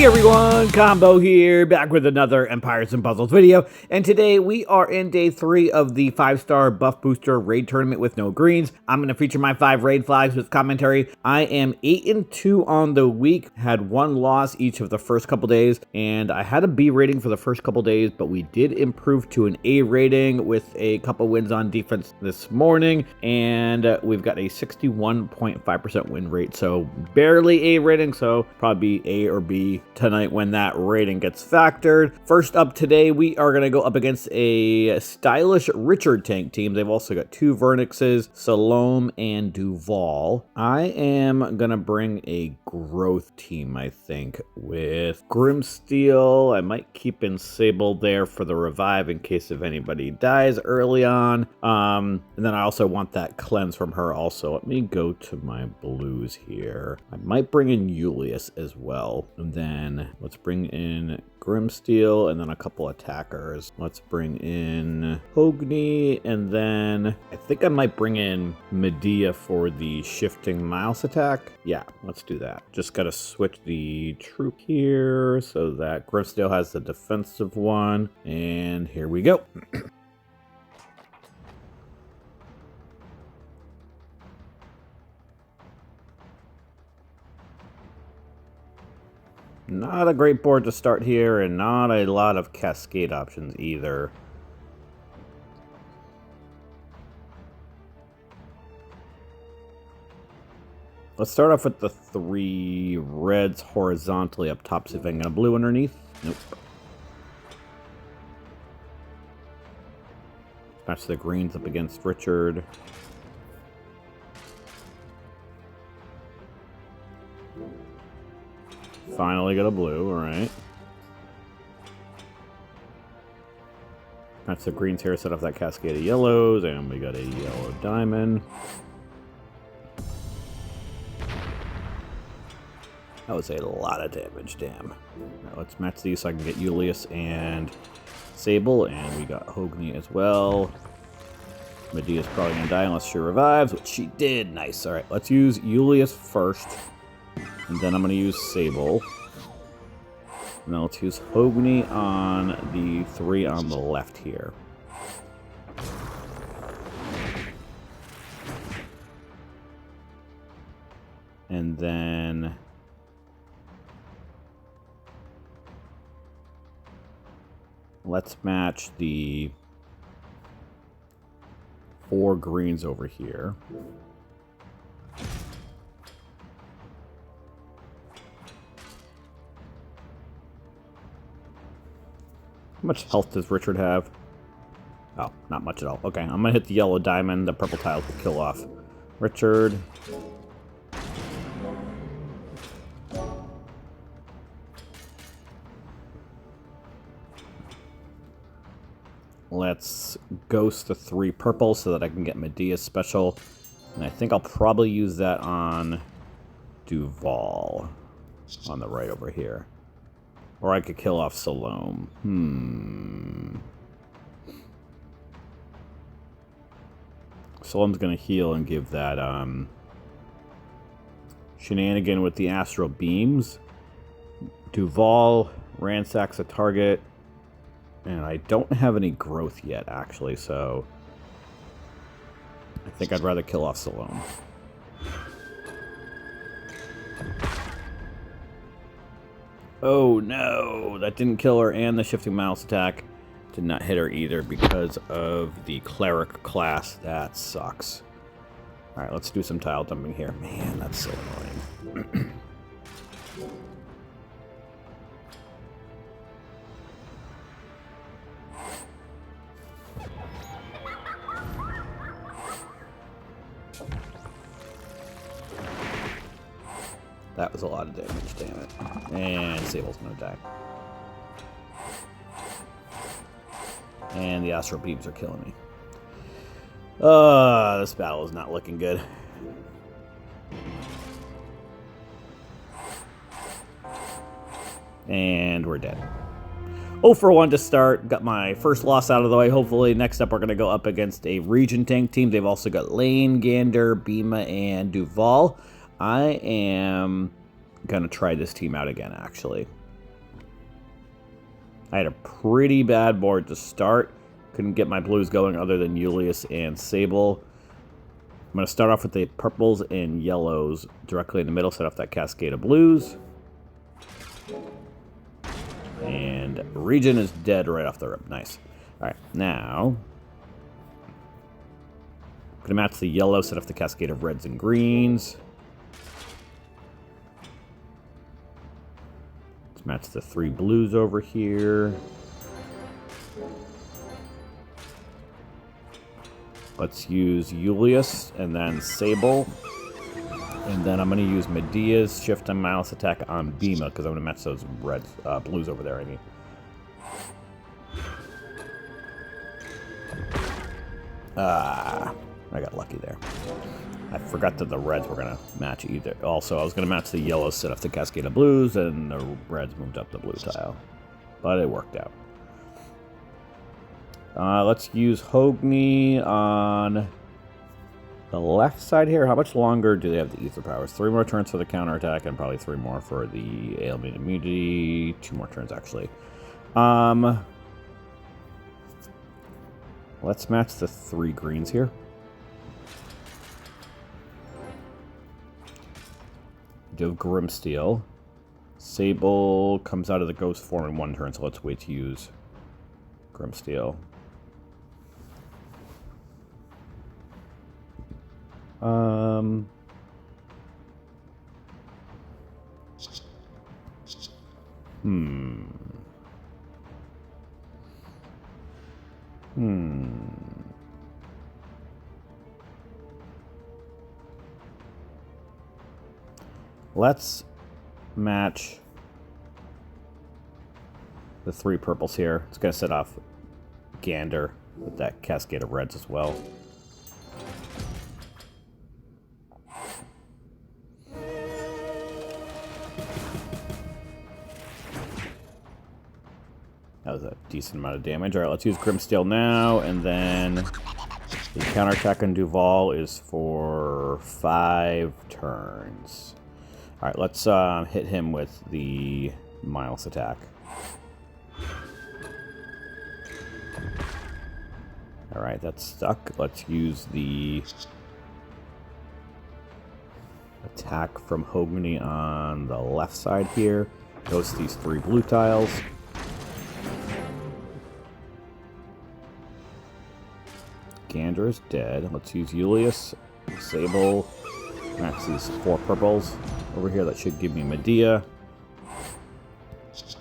Hey everyone, Combo here, back with another Empires and Puzzles video, and today we are in day 3 of the 5-star buff booster raid tournament with no greens. I'm going to feature my 5 raid flags with commentary. I am 8-2 on the week, had 1 loss each of the first couple days, and I had a B rating for the first couple days, but we did improve to an A rating with a couple wins on defense this morning, and we've got a 61.5% win rate, so barely A rating, so probably be A or B tonight when that rating gets factored. First up today, we are going to go up against a stylish Richard tank team. They've also got 2 Vernixes, Salome and Duval. I am going to bring a growth team, I think, with Grimsteel. I might keep in Sable there for the revive in case if anybody dies early on. And then I also want that cleanse from her also. Let me go to my blues here. I might bring in Julius as well. And then let's bring in Grimsteel and then a couple attackers. Let's bring in Hogni, and then I think I might bring in Medea for the shifting mouse attack. Yeah, let's do that. Just gotta switch the troop here so that Grimsteel has the defensive one, and here we go. Not a great board to start here, and not a lot of cascade options either. Let's start off with the 3 reds horizontally up top, see if I can get a blue underneath. Nope. Match the greens up against Richard. Finally got a blue, alright. That's the greens here, set off that cascade of yellows, and we got a yellow diamond. That was a lot of damage, damn. Now let's match these so I can get Julius and Sable, and we got Hogni as well. Medea's probably gonna die unless she revives, which she did. Nice, alright, let's use Julius first. And then I'm going to use Sable. And then let's use Hogni on the 3 on the left here. And then let's match the 4 greens over here. How much health does Richard have? Oh, not much at all. Okay, I'm gonna hit the yellow diamond. The purple tiles will kill off Richard. Let's ghost the 3 purple so that I can get Medea's special. And I think I'll probably use that on Duval on the right over here. Or I could kill off Salome. Salome's gonna heal and give that shenanigan with the astral beams. Duval ransacks a target. And I don't have any growth yet, actually, so I think I'd rather kill off Salome. Oh no, that didn't kill her, and the shifting mouse attack did not hit her either because of the cleric class. That sucks. Alright, let's do some tile dumping here. Man, that's so annoying. That was a lot of damage, damn it. And Sable's gonna die. And the astral beams are killing me. This battle is not looking good. And we're dead. 0 for 1 to start. Got my first loss out of the way, hopefully. Next up, we're going to go up against a Region Tank team. They've also got Lane, Gander, Bima, and Duval. I am going to try this team out again, actually. I had a pretty bad board to start. Couldn't get my blues going other than Julius and Sable. I'm going to start off with the purples and yellows directly in the middle, set off that cascade of blues. And Region is dead right off the rip. Nice. Alright, now I'm going to match the yellow, set off the cascade of reds and greens. Let's match the 3 blues over here. Let's use Julius and then Sable. And then I'm going to use Medea's Shift and Mouse attack on Bima, because I'm going to match those reds, blues over there, I mean. I got lucky there. I forgot that the reds were going to match either. Also, I was going to match the yellows, set off the cascade of blues, and the reds moved up the blue tile. But it worked out. Let's use Hogni on the left side here. How much longer do they have the Ether Powers? 3 more turns for the counterattack, and probably 3 more for the ailment immunity. 2 more turns, actually. Let's match the 3 greens here. Do have Grimsteel. Sable comes out of the ghost form in 1 turn, so let's wait to use Grimsteel. Let's match the 3 purples here. It's going to set off Gander with that cascade of reds as well. That was a decent amount of damage. Alright, let's use Grimsteel now, and then the counterattack on Duval is for 5 turns. Alright, let's hit him with the Miles attack. Alright, that's stuck. Let's use the attack from Hogni on the left side here. Goes to these 3 blue tiles. Gander is dead. Let's use Julius, Sable, match these 4 purples over here. That should give me Medea. Let's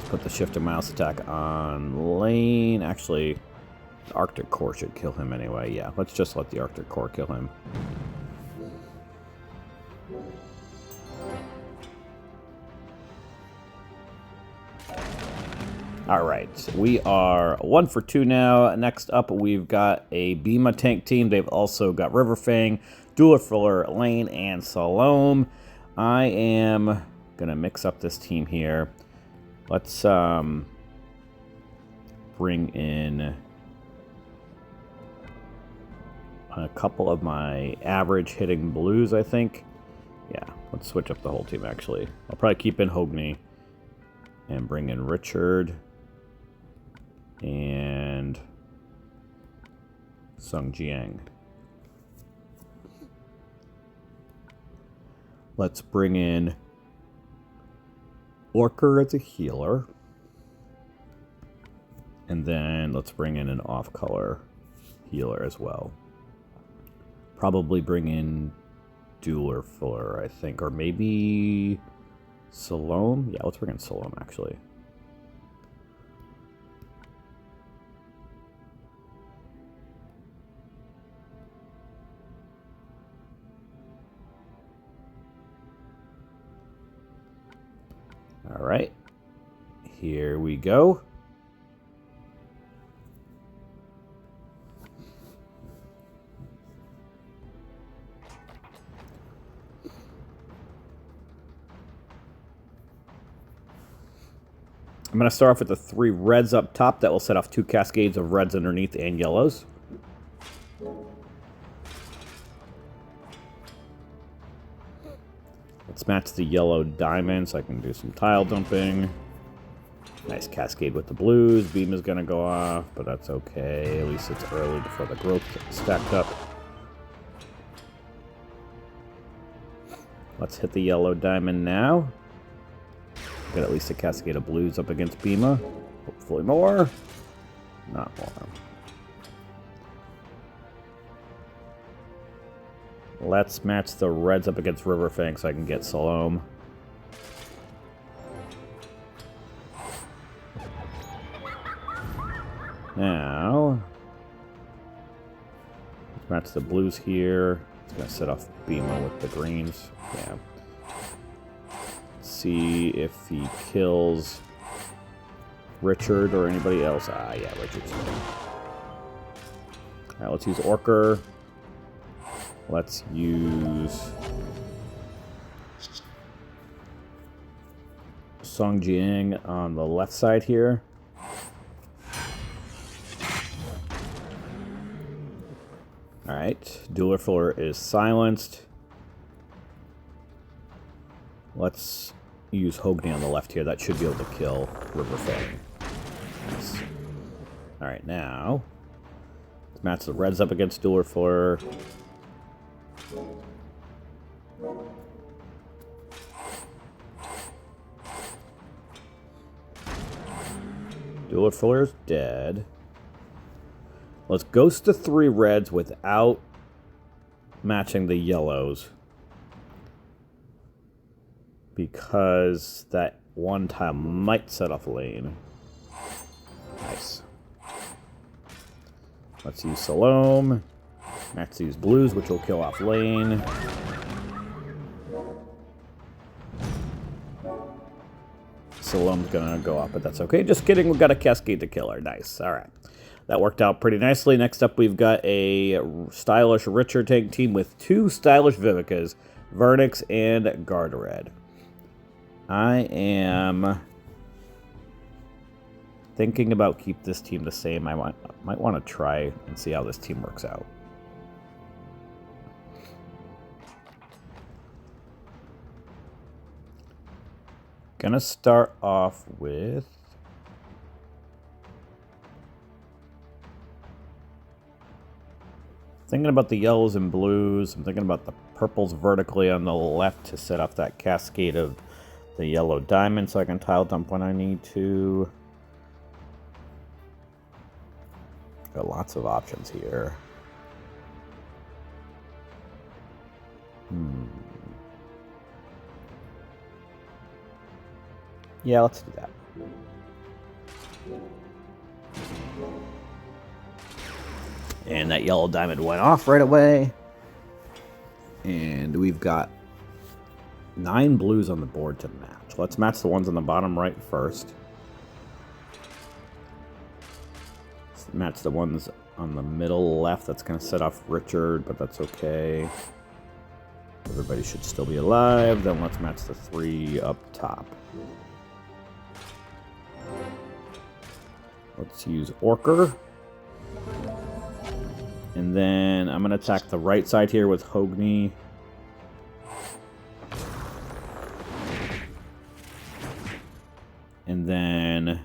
put the Shift and Mouse attack on Lane. Actually, the Arctic Core should kill him anyway. Yeah, let's just let the Arctic Core kill him. Alright, we are 1 for 2 now. Next up, we've got a Bima tank team. They've also got Riverfang, Dueler Fuller, Lane, and Salome. I am going to mix up this team here. Let's bring in a couple of my average hitting blues, I think. Yeah, let's switch up the whole team, actually. I'll probably keep in Hogni and bring in Richard and Sung Jiang. Let's bring in Orker as a healer. And then let's bring in an off-color healer as well. Probably bring in Dueler Fuller, I think. Or maybe Salome? Yeah, let's bring in Salome, actually. All right, here we go. I'm going to start off with the 3 reds up top. That will set off 2 cascades of reds underneath and yellows. Let's match the yellow diamond so I can do some tile dumping. Nice cascade with the blues. Beam is going to go off, but that's okay. At least it's early before the growth stacked up. Let's hit the yellow diamond now. Get at least a cascade of blues up against Bima. Hopefully more. Not more. Let's match the reds up against Riverfang so I can get Salome. Now, let's match the blues here. It's going to set off Bima with the greens. Yeah. Let's see if he kills Richard or anybody else. Ah, yeah, Richard's here. Alright, let's use Orker. Let's use Song Jiang on the left side here. Alright, Dueler Fuller is silenced. Let's use Hogni on the left here. That should be able to kill Riverfang. Nice. Alright, now let's match the reds up against Dueler Fuller. Dueler Fuller is dead. Let's ghost the 3 reds without matching the yellows. Because that one tile might set off lane. Nice. Let's use Salome. Match these blues, which will kill off lane. Salome's gonna go up, but that's okay. Just kidding, we've got a Cascade to kill her. Nice. Alright. That worked out pretty nicely. Next up, we've got a stylish Richard tank team with 2 stylish Vivicas, Vernix and Gardered. I am thinking about keep this team the same. I might want to try and see how this team works out. Gonna start off with thinking about the yellows and blues. I'm thinking about the purples vertically on the left to set off that cascade of the yellow diamond so I can tile dump when I need to. Got lots of options here. Yeah, let's do that. And that yellow diamond went off right away. And we've got 9 blues on the board to match. Let's match the ones on the bottom right first. Let's match the ones on the middle left. That's going to set off Richard, but that's okay. Everybody should still be alive. Then let's match the 3 up top. Let's use Orker. And then I'm going to attack the right side here with Hogni. And then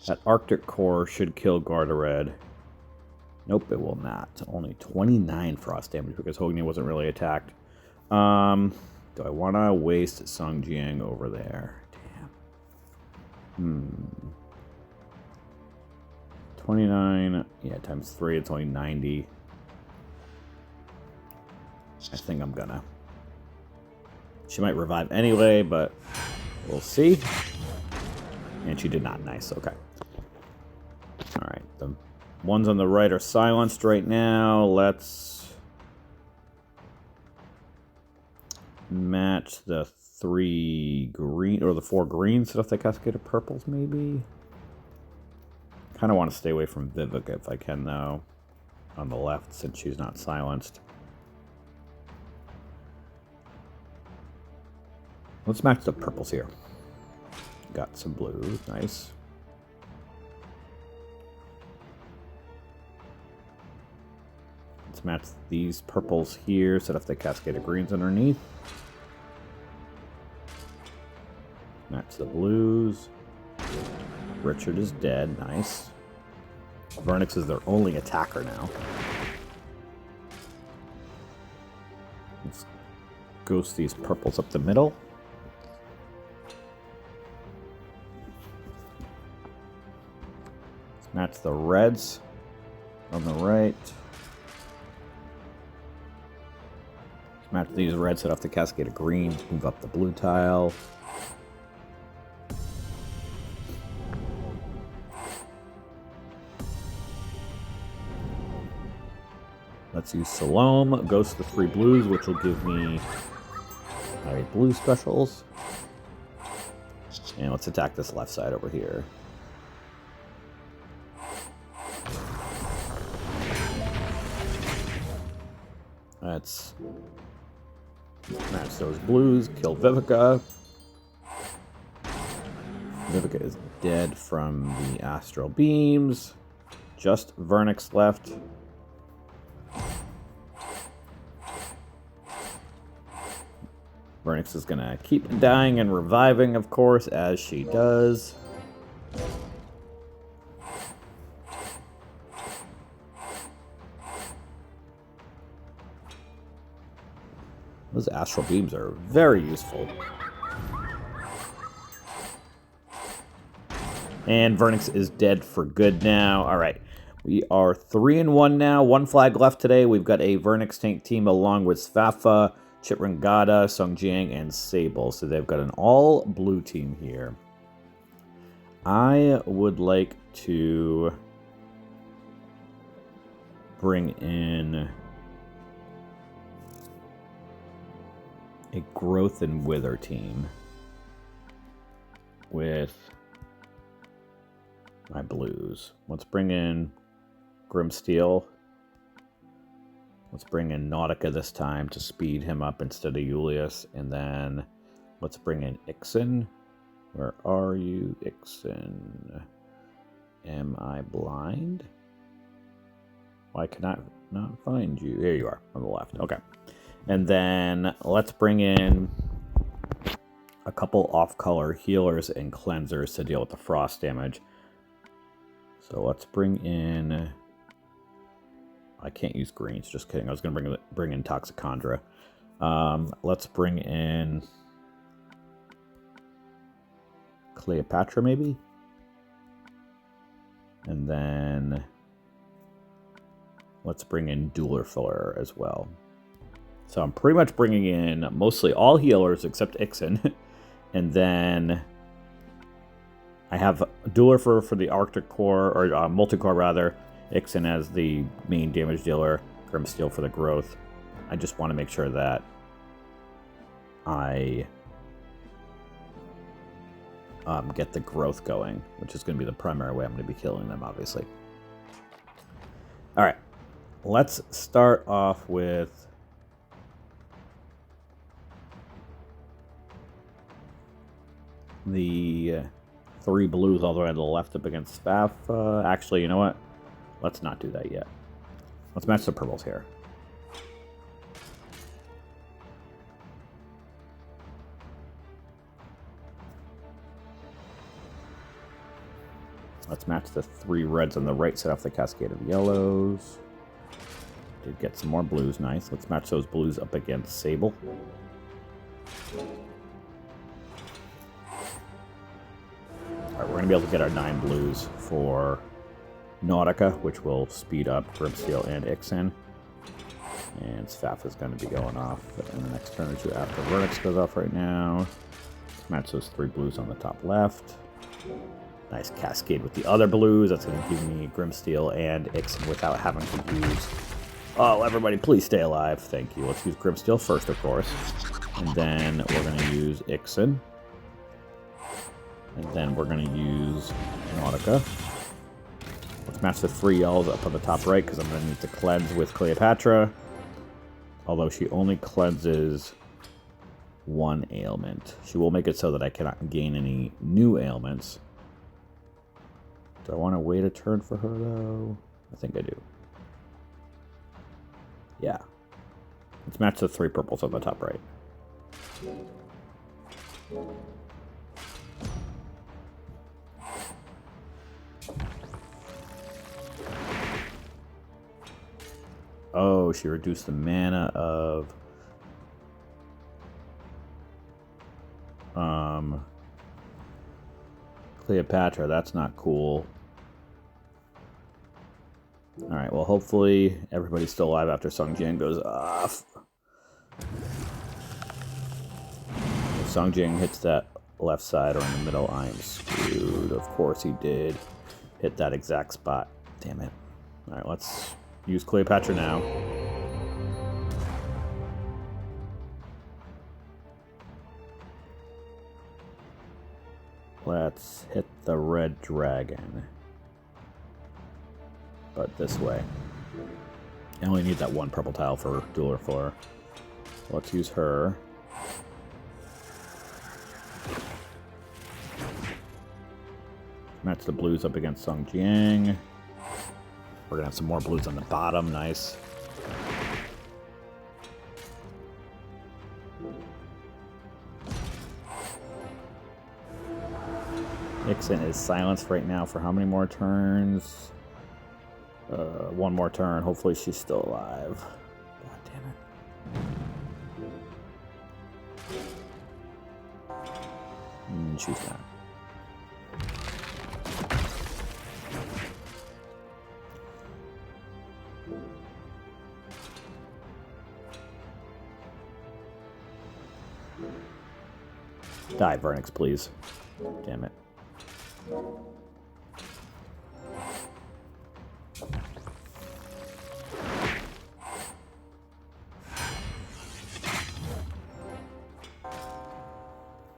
that Arctic Core should kill Gardered. Nope, it will not. Only 29 frost damage because Hogni wasn't really attacked. Do I want to waste Song Jiang over there? Damn. 29, yeah, times 3, it's only 90. I think I'm gonna. She might revive anyway, but we'll see. And she did not. Nice, okay. Alright, the ones on the right are silenced right now. Let's match the 3 green, or the 4 greens, so if they cascade of purples, maybe? Kind of want to stay away from Vivica if I can, though, on the left, since she's not silenced. Let's match the purples here. Got some blues, nice. Let's match these purples here, set up the cascade of greens underneath. Match the blues. Richard is dead. Nice. Vernix is their only attacker now. Let's ghost these purples up the middle. Let's match the reds on the right. Let's match these reds, set off the cascade of greens, move up the blue tile. Let's use Salome, ghost the 3 blues, which will give me my blue specials. And let's attack this left side over here. Let's match those blues, kill Vivica. Vivica is dead from the astral beams. Just Vernix left. Vernix is going to keep dying and reviving, of course, as she does. Those astral beams are very useful. And Vernix is dead for good now. All right. We are 3-1 now. 1 flag left today. We've got a Vernix tank team along with Sfafa, Chitrangada, Songjiang, and Sable. So they've got an all-blue team here. I would like to bring in a Growth and Wither team with my blues. Let's bring in Grimsteel. Let's bring in Nautica this time to speed him up instead of Julius. And then let's bring in Ixen. Where are you, Ixen? Am I blind? Why can I not find you? There you are, on the left. Okay. And then let's bring in a couple off-color healers and cleansers to deal with the frost damage. So let's bring in... I can't use greens, just kidding. I was going to bring in Toxicandra. Let's bring in Cleopatra, maybe? And then let's bring in Dueler Filler as well. So I'm pretty much bringing in mostly all healers except Ixen. And then I have Dueler for the Arctic Core, or Multi-Core rather. Ixen as the main damage dealer, Grimsteel for the growth. I just want to make sure that I get the growth going, which is going to be the primary way I'm going to be killing them, obviously. All right, let's start off with the 3 blues all the way to the left up against Sfafa. Actually, you know what? Let's not do that yet. Let's match the purples here. Let's match the 3 reds on the right, set off the cascade of yellows. Did get some more blues, nice. Let's match those blues up against Sable. Alright, we're going to be able to get our 9 blues for Nautica, which will speed up Grimsteel and Ixen. And Sfafa is going to be going off in the next turn or two after Vernix goes off right now. Let's match those 3 blues on the top left. Nice cascade with the other blues. That's going to give me Grimsteel and Ixen without having to use... Oh, everybody, please stay alive. Thank you. Let's use Grimsteel first, of course. And then we're going to use Ixen. And then we're going to use Nautica. Let's match the 3 yellows up on the top right, because I'm going to need to cleanse with Cleopatra. Although she only cleanses 1 ailment. She will make it so that I cannot gain any new ailments. Do I want to wait a turn for her, though? I think I do. Yeah. Let's match the 3 purples on the top right. Oh, she reduced the mana of Cleopatra. That's not cool. Alright, well, hopefully everybody's still alive after Sung Jing goes off. If Sung Jing hits that left side or in the middle, I am screwed. Of course he did hit that exact spot. Damn it. Alright, let's use Cleopatra now. Let's hit the red dragon. But this way. I only need that one purple tile for Dueler Flora. Let's use her. Match the blues up against Sung Jing. We're gonna have some more blues on the bottom. Nice. Ixen is silenced right now for how many more turns? One more turn. Hopefully she's still alive. God damn it. She's not. Die, Vernix, please. Damn it.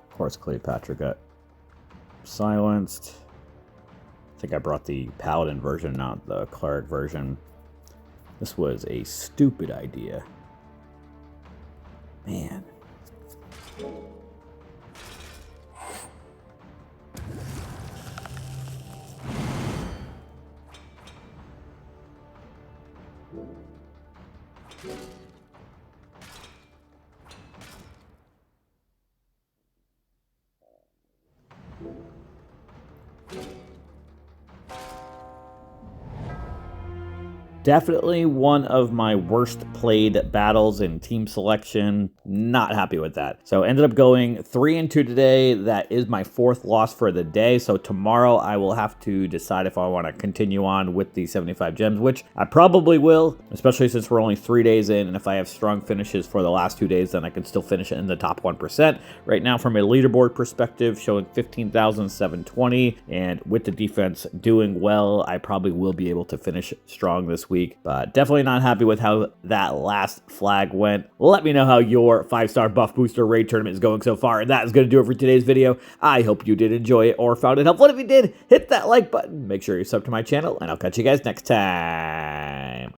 Of course, Cleopatra got silenced. I think I brought the Paladin version, not the Cleric version. This was a stupid idea. Man. Definitely one of my worst played battles in team selection. Not happy with that. So ended up going 3-2 today. That is my 4th loss for the day. So tomorrow I will have to decide if I want to continue on with the 75 gems, which I probably will, especially since we're only 3 days in. And if I have strong finishes for the last 2 days, then I can still finish it in the top 1%. Right now, from a leaderboard perspective, showing 15,720. And with the defense doing well, I probably will be able to finish strong this week, but definitely not happy with how that last flag went. Let me know how your 5-star buff booster raid tournament is going so far, and that is going to do it for today's video. I hope you did enjoy it or found it helpful. If you did, hit that like button, make sure you sub to my channel, and I'll catch you guys next time.